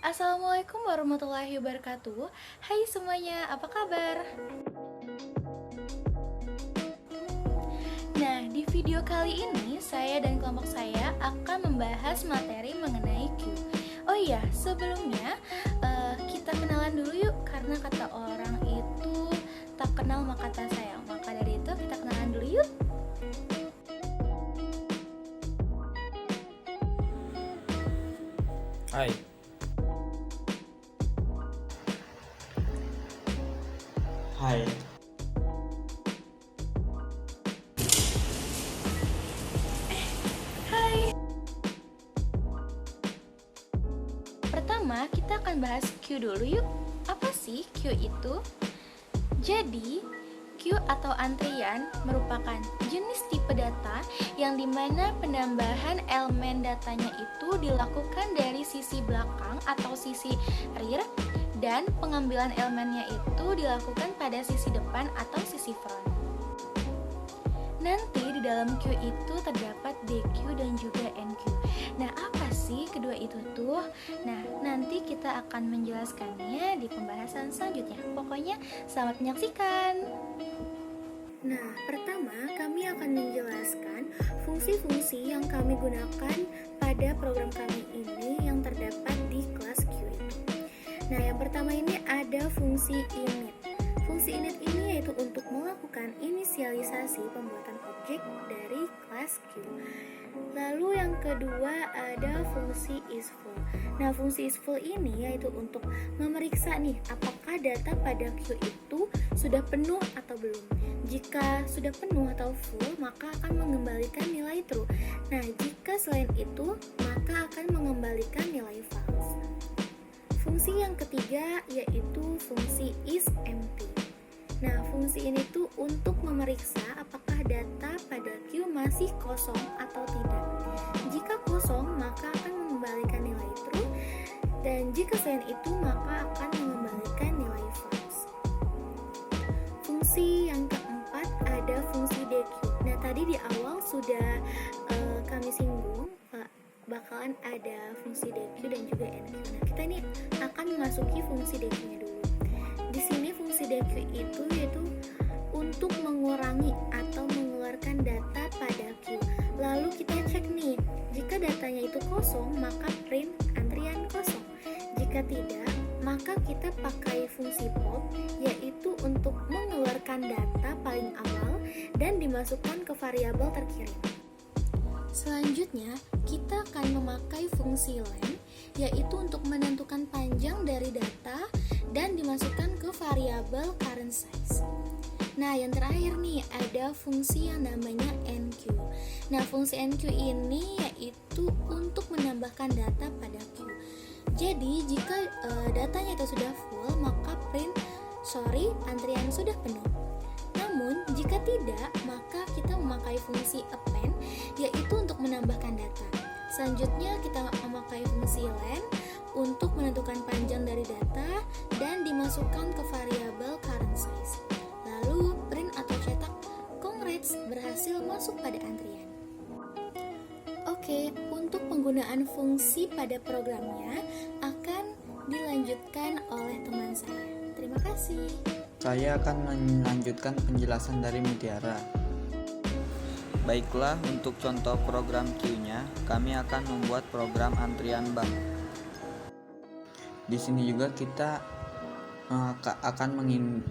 Assalamualaikum warahmatullahi wabarakatuh. Hai semuanya, apa kabar? Nah, di video kali ini saya dan kelompok saya akan membahas materi mengenai Q. Oh iya, sebelumnya kita kenalan dulu yuk, karena kata orang itu tak kenal maka tak sayang. Maka dari itu kita kenalan dulu yuk. Hai. Hai. Hai. Pertama, kita akan bahas Q dulu yuk. Apa sih Q itu? Jadi, Q atau antrian merupakan jenis tipe data yang dimana penambahan elemen datanya itu dilakukan dari sisi belakang atau sisi rear, dan pengambilan elemennya itu dilakukan pada sisi depan atau sisi front. Nanti di dalam Q itu terdapat DQ dan juga NQ. Nah, apa sih kedua itu tuh? Nah, nanti kita akan menjelaskannya di pembahasan selanjutnya. Pokoknya selamat menyaksikan. Nah, pertama kami akan menjelaskan fungsi-fungsi yang kami gunakan pada program kami ini yang terdapat di kelas Q itu. Nah, yang pertama ini ada fungsi init. Fungsi init ini yaitu untuk melakukan inisialisasi pembuatan objek dari kelas Q. Lalu yang kedua ada fungsi isFull. Nah, fungsi isFull ini yaitu untuk memeriksa nih apakah data pada Q itu sudah penuh atau belum. Jika sudah penuh atau full, maka akan mengembalikan nilai true. Nah, jika selain itu, maka akan mengembalikan nilai false. Fungsi yang ketiga yaitu fungsi isEmpty. Nah, fungsi ini tuh untuk memeriksa apakah data pada Q masih kosong atau tidak. Jika kosong, maka akan mengembalikan nilai true, dan jika selain itu, maka akan mengembalikan nilai false. Fungsi yang keempat ada fungsi DQ. Nah, tadi di awal sudah kami singgung bakalan ada fungsi DQ dan juga NQ. Nah, kita ini akan memasuki fungsi DQ-nya dulu. Di sini fungsi DQ itu yaitu untuk mengurangi atau mengeluarkan data pada Q. Lalu kita cek nih, jika datanya itu kosong, maka print antrian kosong. Jika tidak, maka kita pakai fungsi pop, yaitu untuk mengeluarkan data paling awal dan dimasukkan ke variabel terkirim. Selanjutnya, kita akan memakai fungsi len, yaitu untuk menentukan panjang dari data dan dimasukkan ke variabel current size. Nah, yang terakhir nih ada fungsi yang namanya NQ. Nah, fungsi NQ ini yaitu untuk menambahkan data pada Q. Jadi, jika datanya itu sudah full, maka print antrian sudah penuh. Namun, jika tidak, maka kita memakai fungsi append, yaitu untuk menambahkan data. Selanjutnya, kita memakai fungsi len untuk menentukan panjang dari data dan dimasukkan ke variabel current size. Lalu, print atau cetak congrats berhasil masuk pada antrian. Oke, untuk penggunaan fungsi pada programnya akan dilanjutkan oleh teman saya. Terima kasih. Saya akan melanjutkan penjelasan dari Mutiara. Baiklah, untuk contoh program Q-nya, kami akan membuat program antrian bank. Di sini juga kita akan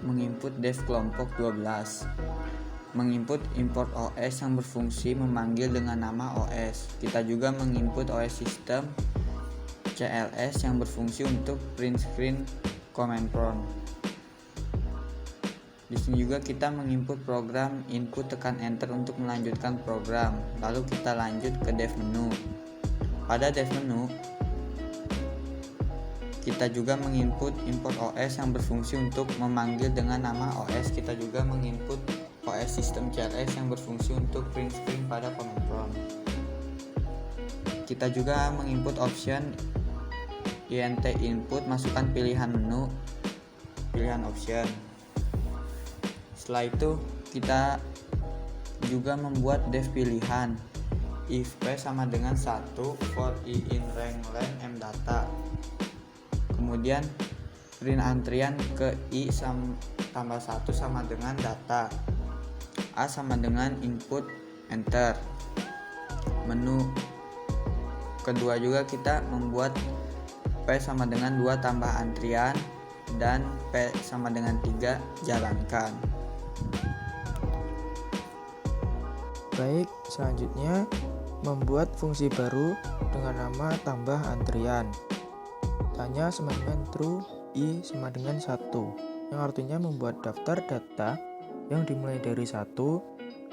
menginput dev kelompok 12. Menginput import OS yang berfungsi memanggil dengan nama OS. Kita juga menginput OS system CLS yang berfungsi untuk print screen command prompt. Di sini juga kita menginput program input tekan enter untuk melanjutkan program. Lalu kita lanjut ke dev menu. Pada dev menu kita juga menginput import OS yang berfungsi untuk memanggil dengan nama OS. Kita juga menginput OS system CLS yang berfungsi untuk print screen pada command prompt. Kita juga menginput option int input, masukkan pilihan menu, pilihan option. Setelah itu kita juga membuat dev pilihan if p sama dengan 1 for i in rank len m data. Kemudian print antrian ke I tambah 1 sama dengan data. A sama dengan input enter. Menu kedua juga kita membuat P sama dengan 2 tambah antrian dan P sama dengan 3 jalankan. Baik, selanjutnya membuat fungsi baru dengan nama tambah antrian. Tanya sama dengan true, I sama dengan 1, yang artinya membuat daftar data yang dimulai dari 1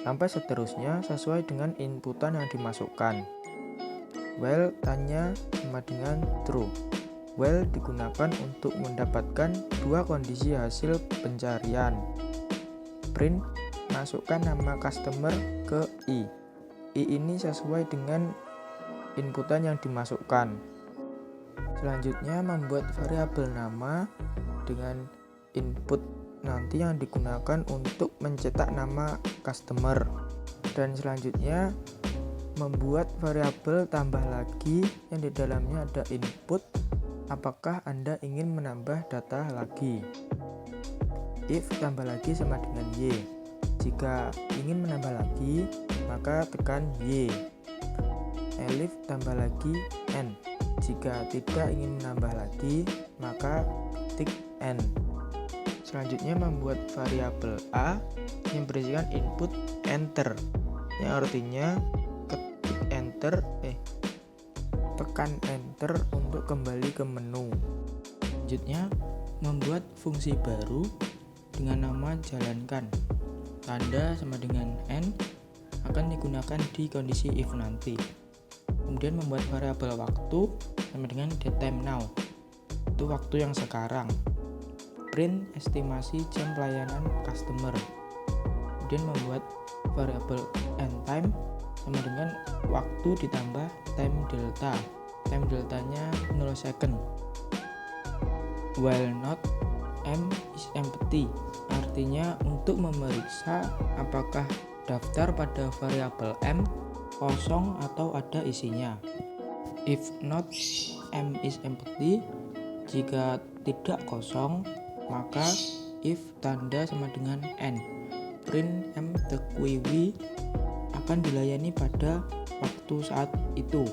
sampai seterusnya sesuai dengan inputan yang dimasukkan. While tanya sama dengan true. While digunakan untuk mendapatkan dua kondisi hasil pencarian. Print, masukkan nama customer ke I. I ini sesuai dengan inputan yang dimasukkan. Selanjutnya membuat variabel nama dengan input nanti yang digunakan untuk mencetak nama customer. Dan selanjutnya membuat variabel tambah lagi yang di dalamnya ada input apakah Anda ingin menambah data lagi. If tambah lagi sama dengan Y. Jika ingin menambah lagi maka tekan Y. Elif tambah lagi N. Jika tidak ingin menambah lagi, maka ketik N. Selanjutnya membuat variabel A yang berisikan input enter, yang artinya tekan enter untuk kembali ke menu. Selanjutnya membuat fungsi baru dengan nama jalankan. Tanda sama dengan N akan digunakan di kondisi if nanti. Kemudian membuat variabel waktu sama dengan datetime now, itu waktu yang sekarang. Print estimasi jam pelayanan customer. Kemudian membuat variabel end time sama dengan waktu ditambah time delta. Time deltanya 0 second. While not M is empty, artinya untuk memeriksa apakah daftar pada variabel M kosong atau ada isinya. If not M is empty, jika tidak kosong maka if tanda sama dengan N. Print M the query akan dilayani pada waktu saat itu.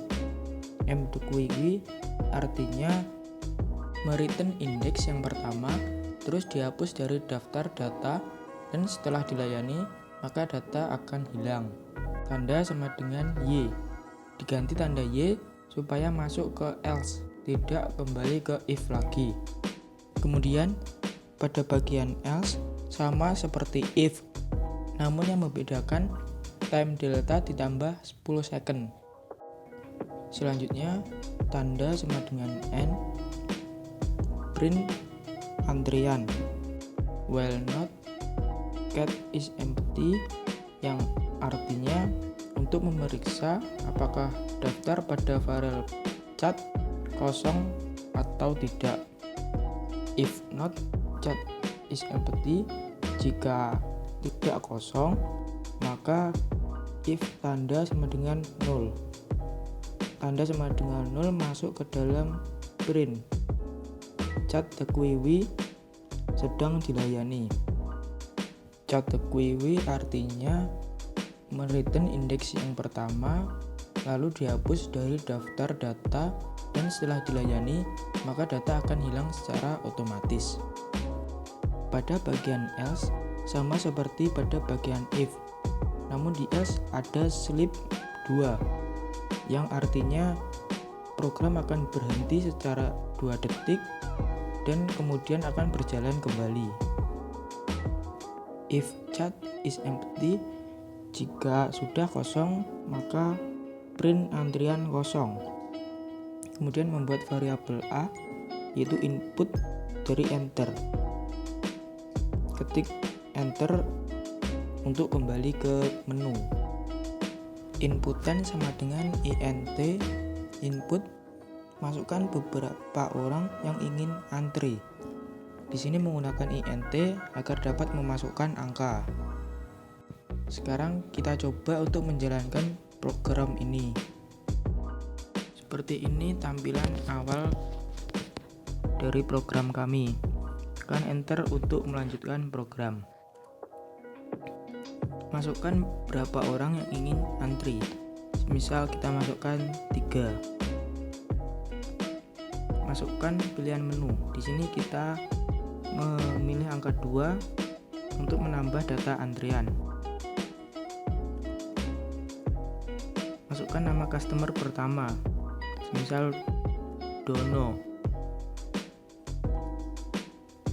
M the query artinya mereturn index yang pertama terus dihapus dari daftar data dan setelah dilayani maka data akan hilang. Tanda sama dengan Y, diganti tanda Y supaya masuk ke else, tidak kembali ke if lagi. Kemudian pada bagian else sama seperti if, namun yang membedakan time delta ditambah 10 second. Selanjutnya tanda sama dengan N. Print antrian. While not cat is empty, yang artinya untuk memeriksa apakah daftar pada variabel cat kosong atau tidak. If not cat is empty, jika tidak kosong maka if tanda sama dengan 0. Tanda sama dengan 0 masuk ke dalam print chat the query sedang dilayani. Chat the query artinya mereturn indeks yang pertama lalu dihapus dari daftar data dan setelah dilayani maka data akan hilang secara otomatis. Pada bagian else sama seperti pada bagian if, namun di else ada sleep 2 yang artinya program akan berhenti secara 2 detik dan kemudian akan berjalan kembali. If chat is empty, jika sudah kosong maka print antrian kosong. Kemudian membuat variabel A yaitu input dari enter. Ketik enter untuk kembali ke menu. Inputan sama dengan int input, masukkan beberapa orang yang ingin antri. Di sini menggunakan int agar dapat memasukkan angka. Sekarang kita coba untuk menjalankan program ini. Seperti ini tampilan awal dari program kami. Tekan enter untuk melanjutkan program. Masukkan berapa orang yang ingin antri. Misal kita masukkan 3. Masukkan pilihan menu. Di sini kita memilih angka 2 untuk menambah data antrian. Masukkan nama customer pertama. Misal Dono.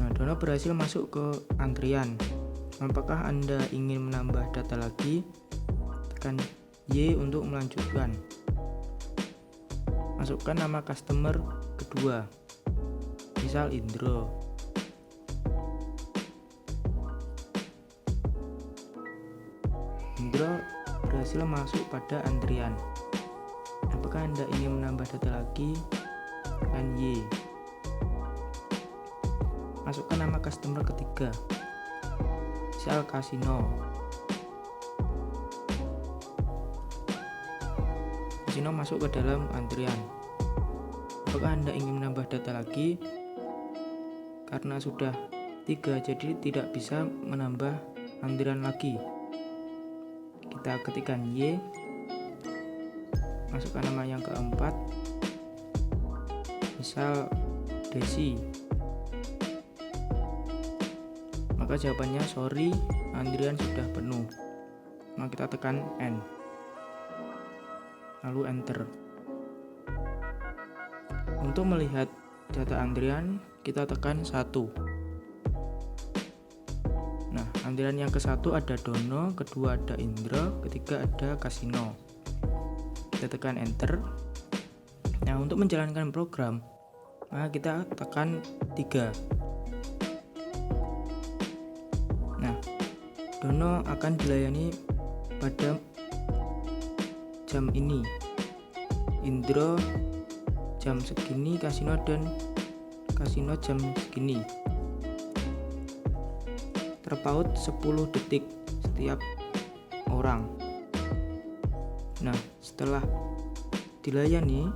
Nah, Dono berhasil masuk ke antrian. Apakah Anda ingin menambah data lagi? Tekan Y untuk melanjutkan. Masukkan nama customer kedua. Misal Indro. Indro berhasil masuk pada antrian. Apakah Anda ingin menambah data lagi? Tekan Y. Masukkan nama customer ketiga. Misal Kasino. Kasino masuk ke dalam antrian. Apakah Anda ingin menambah data lagi? Karena sudah 3, jadi tidak bisa menambah antrian lagi. Kita ketikkan Y. Masukkan nama yang keempat. Misal Desi. Maka jawabannya sorry, antrian sudah penuh. Maka kita tekan N, lalu enter. Untuk melihat data antrian kita tekan 1. Nah, antrian yang ke-1 ada Dono, kedua ada Indro, ketiga ada Kasino. Kita tekan enter. Nah, untuk menjalankan program maka kita tekan 3. Dono akan dilayani pada jam ini, Indro jam segini, Kasino jam segini. Terpaut 10 detik setiap orang. Nah, setelah dilayani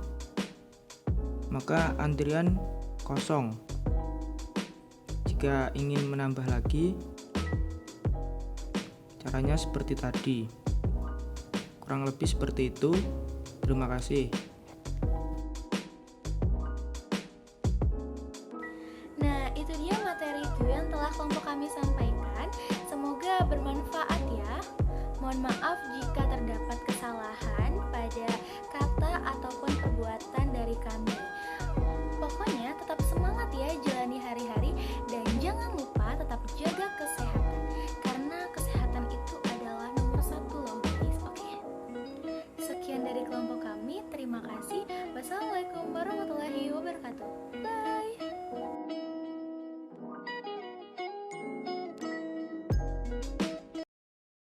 maka antrian kosong. Jika ingin menambah lagi, caranya seperti tadi. Kurang lebih seperti itu. Terima kasih. Nah, itu dia materi Q yang telah kelompok kami sampaikan. Semoga bermanfaat ya. Mohon maaf jika terdapat kesalahan pada kata ataupun perbuatan dari kami.